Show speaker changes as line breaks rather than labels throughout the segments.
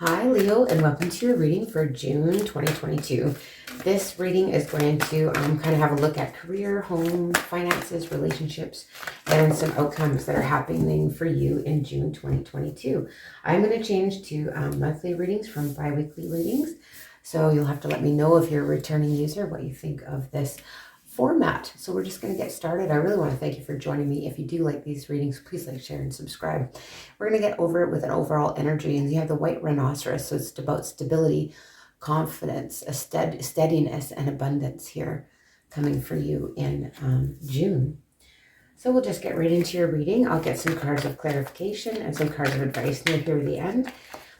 Hi Leo, and welcome to your reading for June 2022. This reading is going to kind of have a look at career, home, finances, relationships, and some outcomes that are happening for you in June 2022. I'm going to change to monthly readings from bi-weekly readings. So you'll have to let me know if you're a returning user what you think of this format. So we're just going to get started. I really want to thank you for joining me. If you do like these readings, please like, share, and subscribe. We're going to get over it with an overall energy, and you have the white rhinoceros, so it's about stability, confidence, a steadiness, and abundance here coming for you in June. So we'll just get right into your reading. I'll get some cards of clarification and some cards of advice near here at the end.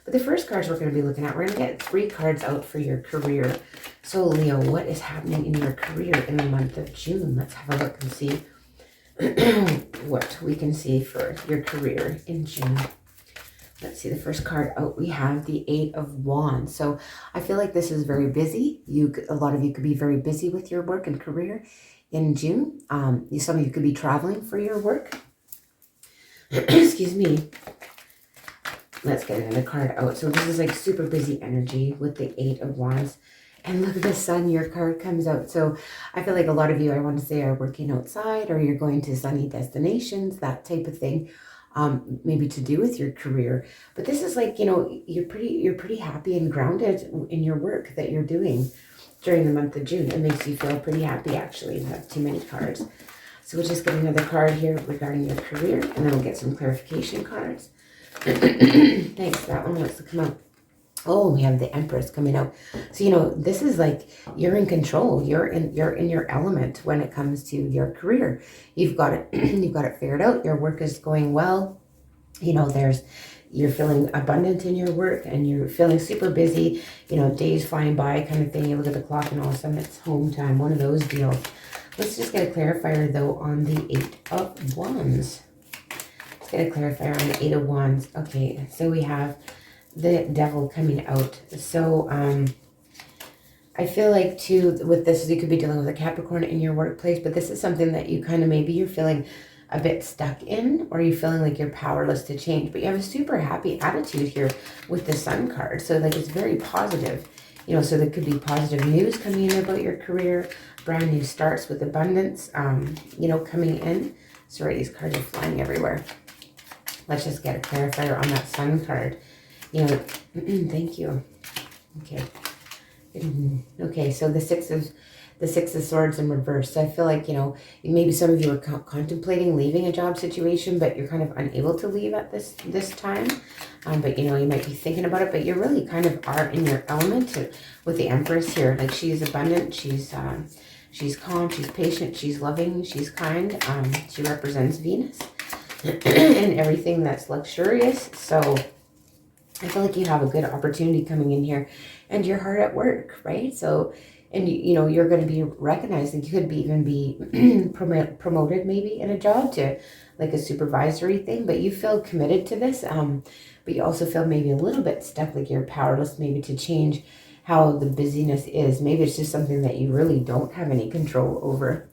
But the first cards we're going to be looking at, we're going to get 3 cards out for your career. So Leo, what is happening in your career in the month of June? Let's have a look and see what we can see for your career in June. Let's see, the first card out, we have the 8 of Wands. So I feel like this is very busy. A lot of you could be very busy with your work and career in June. Some of you could be traveling for your work. Excuse me. Let's get another card out. So this is like super busy energy with the 8 of Wands. And look at the sun, your card comes out. So I feel like a lot of you, I want to say, are working outside, or you're going to sunny destinations, that type of thing, maybe to do with your career. But this is like, you're pretty happy and grounded in your work that you're doing during the month of June. It makes you feel pretty happy, actually. You have too many cards. So we'll just get another card here regarding your career, and then we'll get some clarification cards. Thanks, that one wants to come out. Oh, we have the Empress coming out. So, this is like you're in control. You're in your element when it comes to your career. You've got it you've got it figured out. Your work is going well. You're feeling abundant in your work, and you're feeling super busy, days flying by kind of thing. You look at the clock and all of a sudden it's home time, one of those deals. Let's just get a clarifier though on the 8 of Wands. Get a clarifier on the 8 of Wands. Okay, so we have the Devil coming out. So I feel like too with this, you could be dealing with a Capricorn in your workplace, but this is something that you kind of, maybe you're feeling a bit stuck in, or you're feeling like you're powerless to change, but you have a super happy attitude here with the Sun card. So like it's very positive, so there could be positive news coming in about your career, brand new starts with abundance, coming in. Sorry, these cards are flying everywhere. Let's just get a clarifier on that Sun card. Thank you. Okay. Okay, so the six of Swords in reverse. So I feel like, maybe some of you are contemplating leaving a job situation, but you're kind of unable to leave at this time. But, you might be thinking about it, but you really kind of are in your element with the Empress here. Like, she's abundant, she's calm, she's patient, she's loving, she's kind. She represents Venus and everything that's luxurious. So I feel like you have a good opportunity coming in here, and you're hard at work, right? So, and you're going to be recognized, and you could even be promoted maybe in a job to like a supervisory thing, but you feel committed to this. But you also feel maybe a little bit stuck, like you're powerless maybe to change how the busyness is. Maybe it's just something that you really don't have any control over.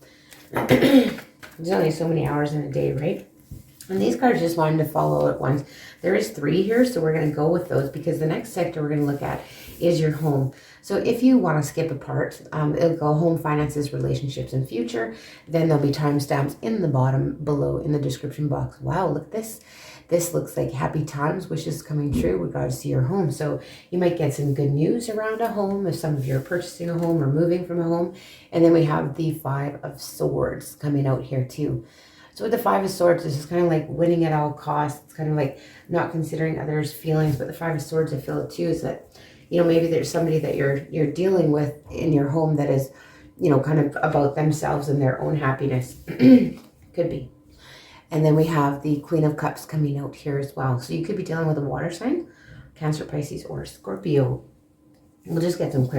There's only so many hours in a day, right? And these cards just wanted to follow at once. There is 3 here, so we're going to go with those, because the next sector we're going to look at is your home. So if you want to skip a part, it'll go home, finances, relationships, and future. Then there'll be timestamps in the bottom below in the description box. Wow, look at this. This looks like happy times, wishes coming true. We got to see your home. So you might get some good news around a home if some of you are purchasing a home or moving from a home. And then we have the 5 of Swords coming out here too. So with the 5 of Swords, this is kind of like winning at all costs. It's kind of like not considering others' feelings. But the 5 of Swords, I feel it too, is that, maybe there's somebody that you're dealing with in your home that is, kind of about themselves and their own happiness. Could be. And then we have the Queen of Cups coming out here as well. So you could be dealing with a water sign, Cancer, Pisces, or Scorpio. We'll just get some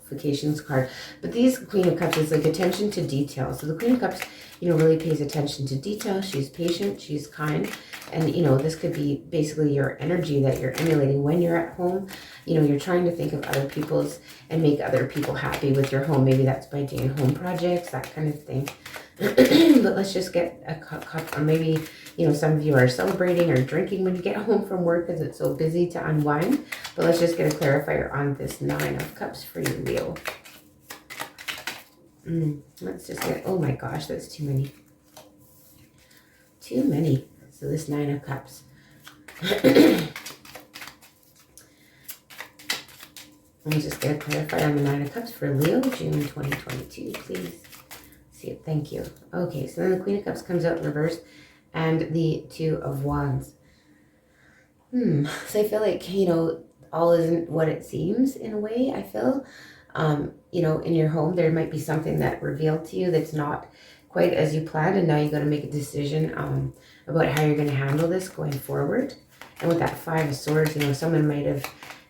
qualifications card. But these Queen of Cups is like attention to detail. So the Queen of Cups, you know, really pays attention to detail. She's patient, she's kind. And, you know, this could be basically your energy that you're emulating when you're at home. You know, you're trying to think of other people's and make other people happy with your home. Maybe that's by doing home projects, that kind of thing. But let's just get a cup, or maybe, you know, some of you are celebrating or drinking when you get home from work because it's so busy to unwind. But let's just get a clarifier on this 9 of Cups for you, Leo. Let's just get, oh my gosh, that's too many. Too many. So this 9 of Cups. Let me just get a clarifier on the 9 of Cups for Leo, June 2022, please. See it, thank you. Okay, so then the Queen of Cups comes out in reverse and the 2 of Wands. So I feel like, you know, all isn't what it seems in a way, I feel. You know, in your home, there might be something that revealed to you that's not quite as you planned, and now you got to make a decision about how you're going to handle this going forward. And with that 5 of Swords, you know, someone might have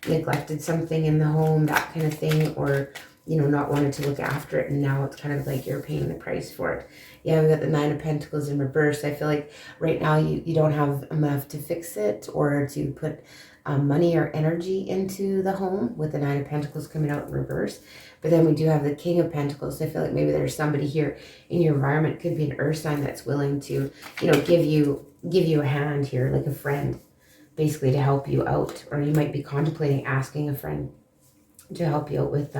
neglected something in the home, that kind of thing, or, you know, not wanted to look after it, and now it's kind of like you're paying the price for it. Yeah, we got the 9 of Pentacles in reverse. I feel like right now you don't have enough to fix it or to put money or energy into the home with the 9 of Pentacles coming out in reverse. But then we do have the King of Pentacles. So I feel like maybe there's somebody here in your environment. It could be an earth sign that's willing to, you know, give you a hand here, like a friend, basically, to help you out. Or you might be contemplating asking a friend to help you out with,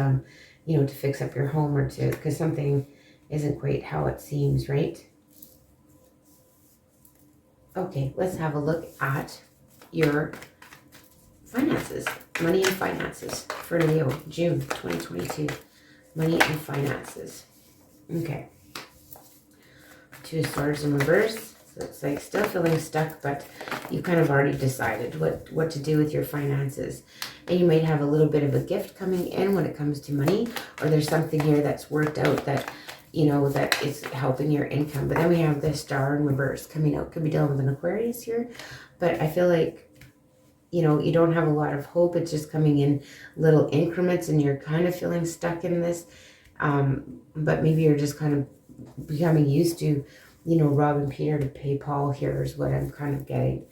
you know, to fix up your home, or to, because something isn't quite how it seems, right? Okay, let's have a look at your finances, money and finances for Leo, June 2022. Money and finances. Okay. 2 of Swords in reverse. So it's like still feeling stuck, but you kind of already decided what to do with your finances. And you might have a little bit of a gift coming in when it comes to money, or there's something here that's worked out that, you know, that is helping your income. But then we have the Star in reverse coming out. Could be dealing with an Aquarius here, but I feel like, you know, you don't have a lot of hope. It's just coming in little increments and you're kind of feeling stuck in this. But maybe you're just kind of becoming used to, you know, robbing Peter to pay Paul here is what I'm kind of getting.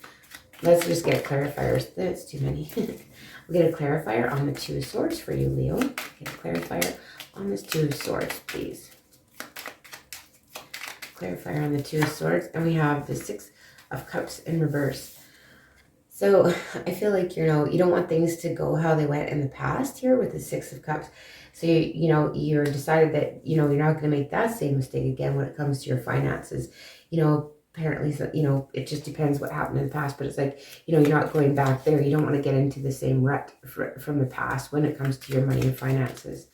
Let's just get clarifiers. That's too many. We'll get a clarifier on the 2 of Swords for you, Leo. Get a clarifier on this 2 of Swords, please. Clarifier on the 2 of Swords. And we have the 6 of Cups in reverse. So I feel like, you know, you don't want things to go how they went in the past here with the 6 of Cups. So, you know, you're decided that, you know, you're not going to make that same mistake again when it comes to your finances. You know, apparently, so, you know, it just depends what happened in the past. But it's like, you know, you're not going back there. You don't want to get into the same rut from the past when it comes to your money and finances.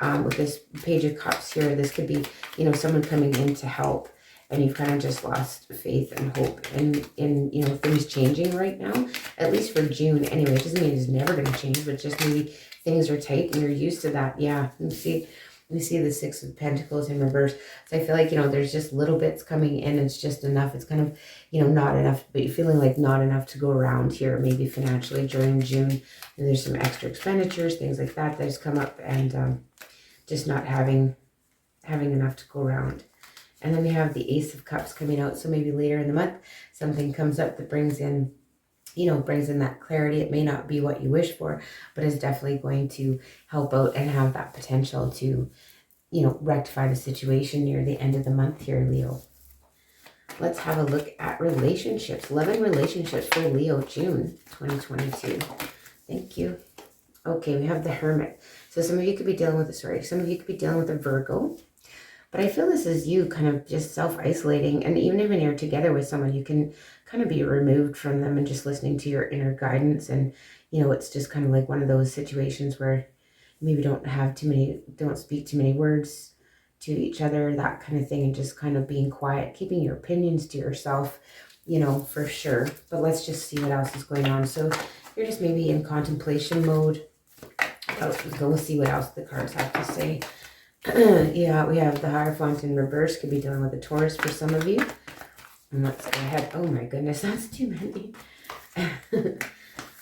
With this Page of Cups here, this could be, you know, someone coming in to help. And you've kind of just lost faith and hope in you know, things changing right now, at least for June. Anyway, it doesn't mean it's never going to change, but just maybe things are tight and you're used to that. Yeah, we see the 6 of Pentacles in reverse. So I feel like, you know, there's just little bits coming in. It's just enough. It's kind of, you know, not enough, but you're feeling like not enough to go around here, maybe financially during June. And there's some extra expenditures, things like that has come up, and just not having enough to go around. And then we have the Ace of Cups coming out. So maybe later in the month, something comes up that brings in, you know, brings in that clarity. It may not be what you wish for, but is definitely going to help out and have that potential to, you know, rectify the situation near the end of the month here, Leo. Let's have a look at relationships. Love and relationships for Leo, June 2022. Thank you. Okay, we have the Hermit. So some of you could be dealing with some of you could be dealing with a Virgo. But I feel this is you kind of just self-isolating. And even when you're together with someone, you can kind of be removed from them and just listening to your inner guidance. And, you know, it's just kind of like one of those situations where maybe don't speak too many words to each other, that kind of thing. And just kind of being quiet, keeping your opinions to yourself, you know, for sure. But let's just see what else is going on. So you're just maybe in contemplation mode. Go see what else the cards have to say. Yeah, we have the Hierophant in reverse. Could be dealing with a Taurus for some of you. And let's go ahead. Oh my goodness, that's too many.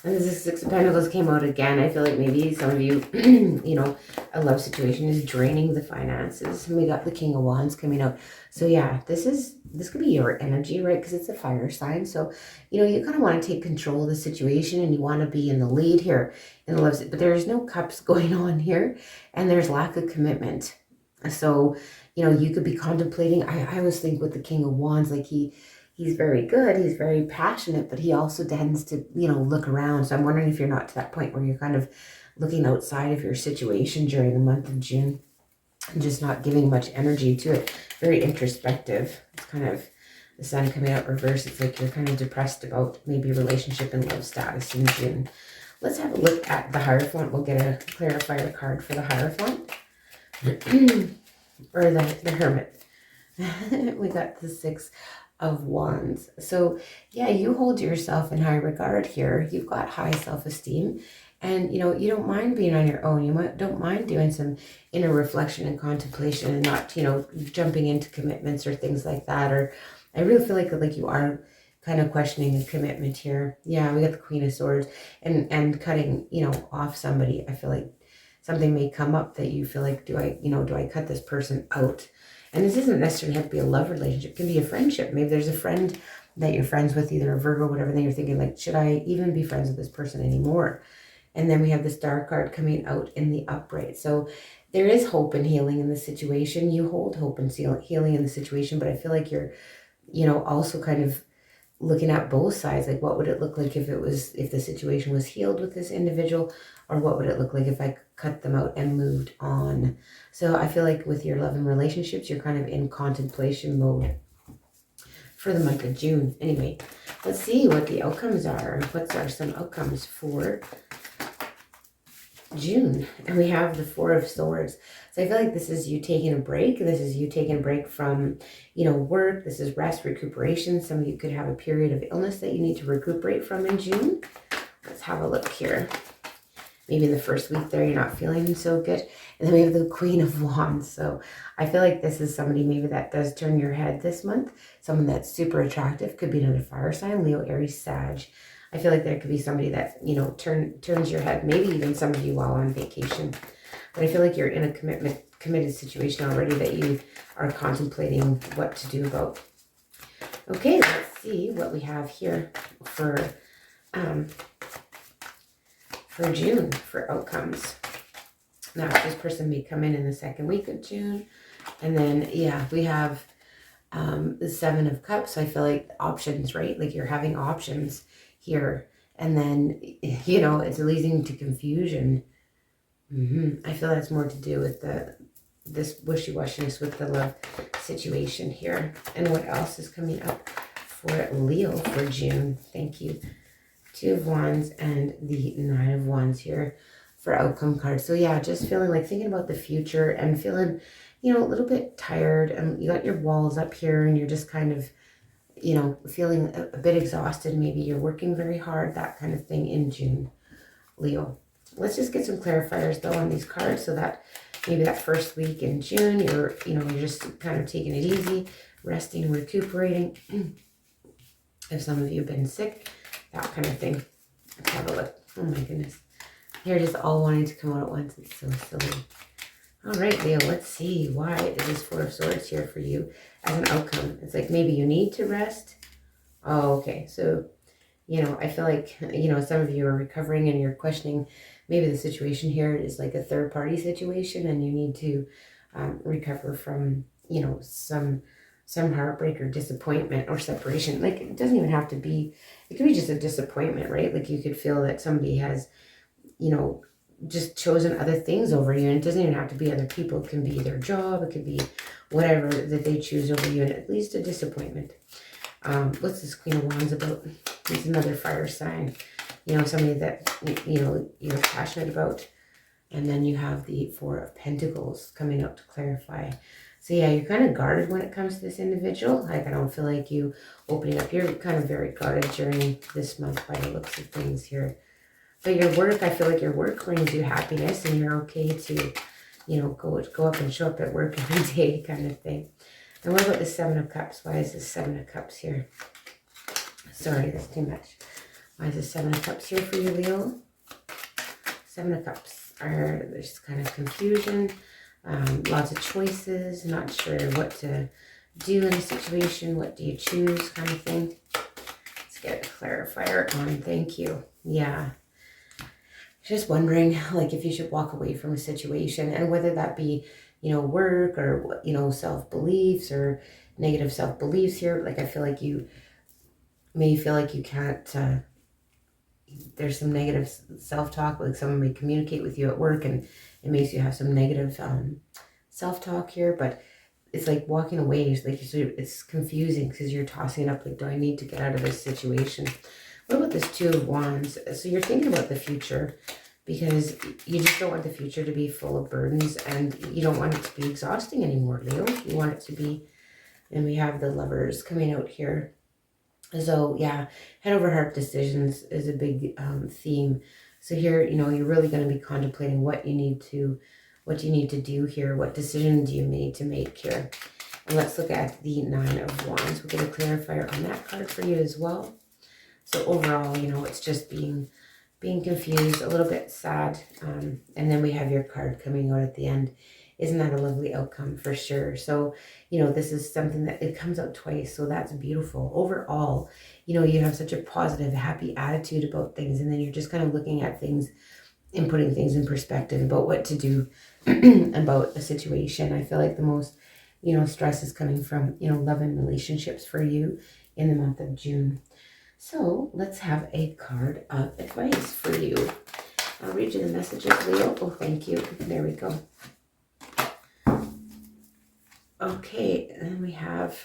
And the Six of Pentacles came out again. I feel like maybe some of you, you know, a love situation is draining the finances. And we got the King of Wands coming out. So yeah, this could be your energy, right? Because it's a fire sign. So, you know, you kind of want to take control of the situation and you want to be in the lead here in the love. But there's no cups going on here and there's lack of commitment. So, you know, you could be contemplating. I always think with the King of Wands, like he's very good, he's very passionate, but he also tends to, you know, look around. So I'm wondering if you're not to that point where you're kind of looking outside of your situation during the month of June and just not giving much energy to it. Very introspective. It's kind of the Sun coming out reverse. It's like you're kind of depressed about maybe relationship and love status in June. Let's have a look at the Hierophant. We'll get a clarifier card for the Hierophant. Or the Hermit. We got the Six of Wands. So yeah, you hold yourself in high regard here. You've got high self-esteem and you know, you don't mind being on your own. You don't mind doing some inner reflection and contemplation and not, you know, jumping into commitments or things like that. Or I really feel like you are kind of questioning a commitment here. Yeah, we got the Queen of Swords and cutting, you know, off somebody. I feel like something may come up that you feel like, do I cut this person out? And this doesn't necessarily have to be a love relationship. It can be a friendship. Maybe there's a friend that you're friends with, either a Virgo or whatever, then you're thinking like, should I even be friends with this person anymore? And then we have the Star card coming out in the upright. So there is hope and healing in the situation. You hold hope and healing in the situation, but I feel like you're, you know, also kind of looking at both sides. Like, what would it look like if the situation was healed with this individual, or what would it look like if I cut them out and moved on? So I feel like with your love and relationships, you're kind of in contemplation mode for the month of June. Anyway, let's see what the outcomes are. What are some outcomes for June? And we have the Four of Swords. So I feel like this is you taking a break. This is you taking a break from, you know, work. This is rest, recuperation. Some of you could have a period of illness that you need to recuperate from in June. Let's have a look here. Maybe in the first week there, you're not feeling so good. And then we have the Queen of Wands. So I feel like this is somebody maybe that does turn your head this month. Someone that's super attractive. Could be another fire sign, Leo, Aries, Sag. I feel like there could be somebody that, you know, turns your head. Maybe even some of you while on vacation. But I feel like you're in a committed situation already that you are contemplating what to do about. Okay, let's see what we have here for June, for outcomes. Now, this person may come in the second week of June. And then, yeah, we have the Seven of Cups. So I feel like options, right? Like you're having options here. And then, you know, it's leading to confusion. I feel that's more to do with this wishy-washiness with the love situation here. And what else is coming up for Leo for June? Thank you. Two of Wands and the Nine of Wands here for outcome cards. So yeah, just feeling like thinking about the future and feeling, you know, a little bit tired, and you got your walls up here and you're just kind of, you know, feeling a bit exhausted. Maybe you're working very hard, that kind of thing in June, Leo. Let's just get some clarifiers though on these cards, so that maybe that first week in June, you're just kind of taking it easy, resting, recuperating. If some of you have been sick, that kind of thing. Let's have a look. Oh my goodness. They're just all wanting to come out at once. It's so silly. All right, Leo, let's see. Why is this Four of Swords here for you as an outcome? It's like maybe you need to rest. Oh, okay. So, you know, I feel like, you know, some of you are recovering and you're questioning maybe the situation here is like a third party situation and you need to recover from, you know, some heartbreak or disappointment or separation. Like, it doesn't even have to be, it could be just a disappointment, right? Like you could feel that somebody has, you know, just chosen other things over you. And it doesn't even have to be other people. It can be their job. It could be whatever that they choose over you. And at least a disappointment. What's this Queen of Wands about? It's another fire sign. You know, somebody that, you know, you're passionate about. And then you have the Four of Pentacles coming up to clarify. So yeah, you're kind of guarded when it comes to this individual. Like, I don't feel like you opening up. You're kind of very guarded during this month by the looks of things here. But your work, I feel like your work brings you happiness and you're okay to, you know, go up and show up at work every day kind of thing. And what about the Seven of Cups? Why is the Seven of Cups here? Sorry, that's too much. Why is the Seven of Cups here for you, Leo? Seven of Cups there's kind of confusion, lots of choices, not sure what to do in a situation. What do you choose, kind of thing. Let's get a clarifier on. Thank you. Yeah. Just wondering, like, if you should walk away from a situation, and whether that be, you know, work or, you know, self-beliefs or negative self-beliefs here. Like, I feel like you may feel like you can't, there's some negative self-talk, like someone may communicate with you at work and it makes you have some negative self-talk here, but it's like walking away. It's like it's confusing because you're tossing it up like, do I need to get out of this situation? What about this Two of Wands? So you're thinking about the future because you just don't want the future to be full of burdens, and you don't want it to be exhausting anymore, Leo. You want it to be, and we have the Lovers coming out here. So yeah, head over heart decisions is a big theme. So here, you know, you're really going to be contemplating what you need to do here. What decision do you need to make here? And let's look at the Nine of Wands. We'll get a clarifier on that card for you as well. So overall, you know, it's just being confused, a little bit sad. And then we have your card coming out at the end. Isn't that a lovely outcome for sure? So, you know, this is something that it comes out twice. So that's beautiful. Overall, you know, you have such a positive, happy attitude about things. And then you're just kind of looking at things and putting things in perspective about what to do about a situation. I feel like the most, you know, stress is coming from, you know, love and relationships for you in the month of June. So let's have a card of advice for you. I'll read you the messages, Leo. Oh, thank you. There we go. Okay, and then we have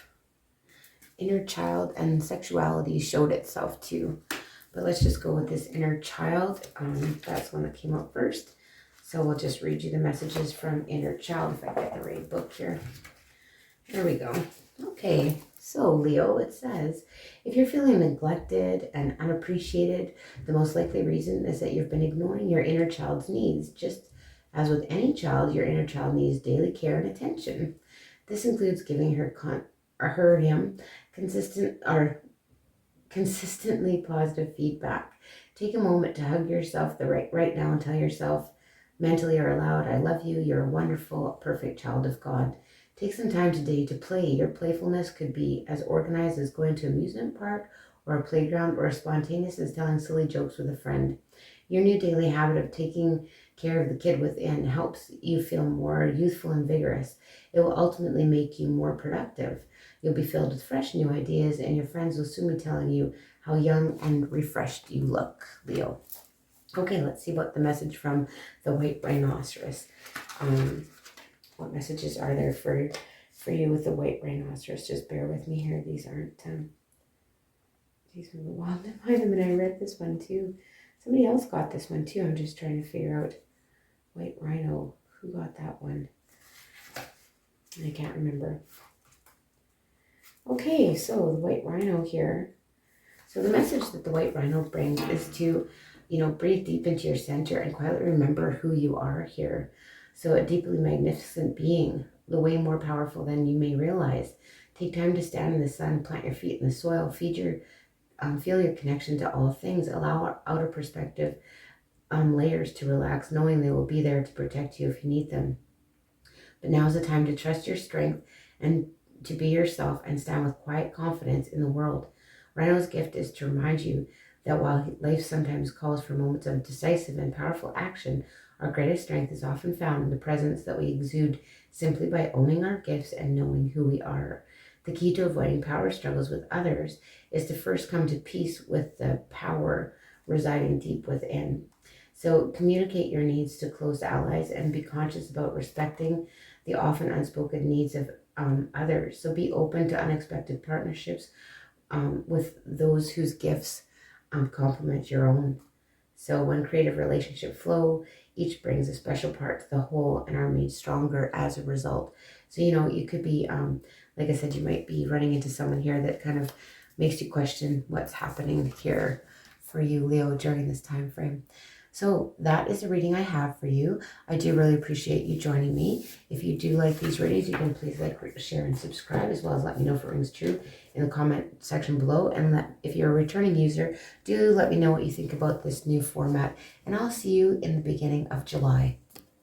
inner child, and sexuality showed itself too. But let's just go with this inner child. That's the one that came out first. So we'll just read you the messages from inner child if I get the right book here. There we go. Okay, so Leo, it says, if you're feeling neglected and unappreciated, the most likely reason is that you've been ignoring your inner child's needs. Just as with any child, your inner child needs daily care and attention. This includes giving him consistently positive feedback. Take a moment to hug yourself right now and tell yourself mentally or aloud, I love you, you're a wonderful, perfect child of God. Take some time today to play. Your playfulness could be as organized as going to an amusement park or a playground, or as spontaneous as telling silly jokes with a friend. Your new daily habit of taking care of the kid within helps you feel more youthful and vigorous. It will ultimately make you more productive. You'll be filled with fresh new ideas, and your friends will soon be telling you how young and refreshed you look, Leo. Okay, let's see what the message from the White Rhinoceros. What messages are there for you with the White Rhinoceros? Just bear with me here. These aren't, these were a while to find them, and I read this one too. Somebody else got this one too. I'm just trying to figure out White Rhino. Who got that one? I can't remember. Okay, so the White Rhino here. So the message that the White Rhino brings is to, you know, breathe deep into your center and quietly remember who you are here. So a deeply magnificent being, the way more powerful than you may realize. Take time to stand in the sun, plant your feet in the soil, feel your connection to all things. Allow outer perspective layers to relax, knowing they will be there to protect you if you need them. But now is the time to trust your strength and to be yourself and stand with quiet confidence in the world. Rhino's gift is to remind you that while life sometimes calls for moments of decisive and powerful action, our greatest strength is often found in the presence that we exude simply by owning our gifts and knowing who we are. The key to avoiding power struggles with others is to first come to peace with the power residing deep within. So communicate your needs to close allies and be conscious about respecting the often unspoken needs of others. So be open to unexpected partnerships with those whose gifts complement your own. So when creative relationships flow, each brings a special part to the whole and are made stronger as a result. So, you know, you could be, like I said, you might be running into someone here that kind of makes you question what's happening here for you, Leo, during this time frame. So that is the reading I have for you. I do really appreciate you joining me. If you do like these readings, you can please like, share, and subscribe, as well as let me know if it rings true in the comment section below. And if you're a returning user, do let me know what you think about this new format. And I'll see you in the beginning of July.